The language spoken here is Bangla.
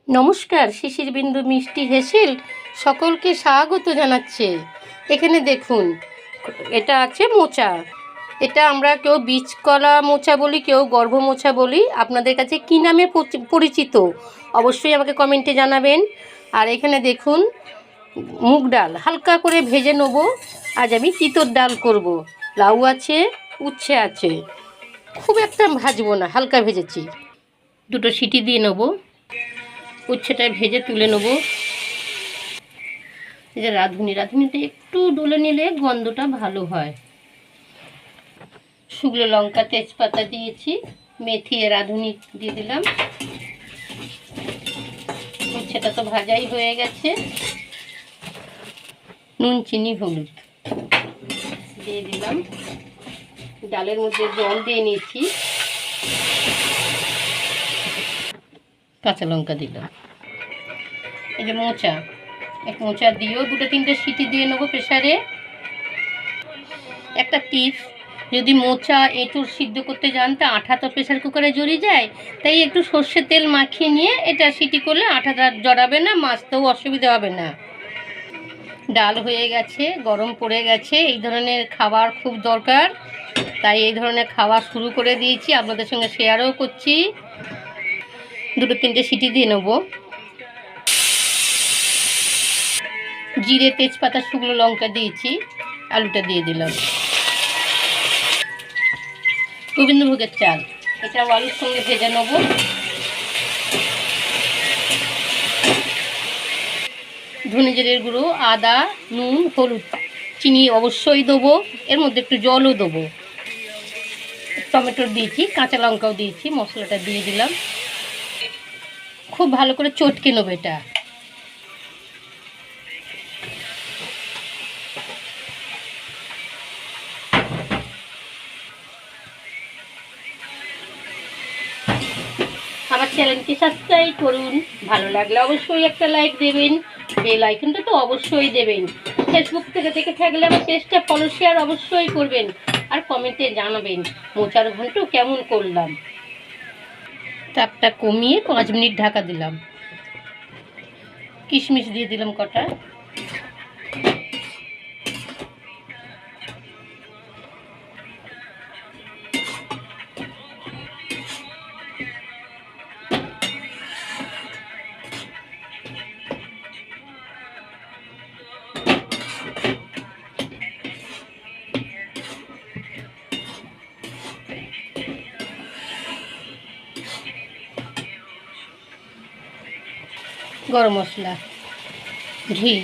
নমস্কার, শিশির বিন্দু মিষ্টি হেসেল সকলকে স্বাগত জানাচ্ছে। এখানে দেখুন, এটা আছে মোচা। এটা আমরা কেউ বীজকলা মোচা বলি, কেউ গর্ভ মোচা বলি। আপনাদের কাছে কী নামে পরিচিত অবশ্যই আমাকে কমেন্টে জানাবেন। আর এখানে দেখুন, মুগ ডাল হালকা করে ভেজে নেব। আজ আমি তিতর ডাল করব। লাউ আছে, উচ্ছে আছে, খুব একটা ভাজবো না, হালকা ভেজেছি। দুটো সিটি দিয়ে নেব। উচ্ছেটা ভেজে তুলে নেব। এই যে রাঁধুনিতে একটু ডলে নিলে গন্ধটা ভালো হয়। শুকনো লঙ্কা, তেজপাতা দিয়েছি, মেথি আর রাঁধুনি দিয়ে দিলাম। উচ্ছেটা তো ভাজাই হয়ে গেছে। নুন, চিনি, হলুদ দিয়ে দিলাম। ডালের মধ্যে জল দিয়ে নিয়েছি। কাঁচা লঙ্কা দিলাম। এই যে মোচা, এক মোচা দিয়েও দুটো তিনটে সিটি দিয়ে নেবো প্রেসারে। একটা টিপস, যদি মোচা এঁচুড় সিদ্ধ করতে যান তা আঠা তো প্রেসার কুকারে জড়িয়ে যায়, তাই একটু সর্ষের তেল মাখিয়ে নিয়ে এটা সিটি করলে আঠাটা জড়াবে না, মাছতেও অসুবিধা হবে না। ডাল হয়ে গেছে, গরম পড়ে গেছে। এই ধরনের খাবার খুব দরকার, তাই এই ধরনের খাওয়া শুরু করে দিয়েছি, আপনাদের সঙ্গে শেয়ারও করছি। দুটো তিনটে সিটি দিয়ে নেবো। জিরে, তেজপাতা, শুকনো লঙ্কা দিয়েছি। আলুটা দিয়ে দিলাম। গোবিন্দভোগের চাল, এটা আলুর সঙ্গে ভেজে নেব। ধনে জিরের গুঁড়ো, আদা, নুন, হলুদ, চিনি অবশ্যই দেবো, এর মধ্যে একটু জলও দেবো। টমেটো দিয়েছি, কাঁচা লঙ্কাও দিয়েছি। মশলাটা দিয়ে দিলাম। খুব ভালো করে চটকে নেবো এটা। আমার চ্যানেলটি সাবস্ক্রাইব করুন। ভালো লাগলে অবশ্যই একটা লাইক দেবেন। বেল আইকনটা তো অবশ্যই দেবেন। ফেসবুক থেকে দেখে থাকলে আমার পেজটা ফলো, শেয়ার অবশ্যই করবেন। আর কমেন্টে জানাবেন মোচার ঘন্ট কেমন করলাম। তাপটা কমিয়ে 5 মিনিট ঢাকা দিলাম। কিশমিশ দিয়ে দিলাম কটা। গরম মশলা, ঘি।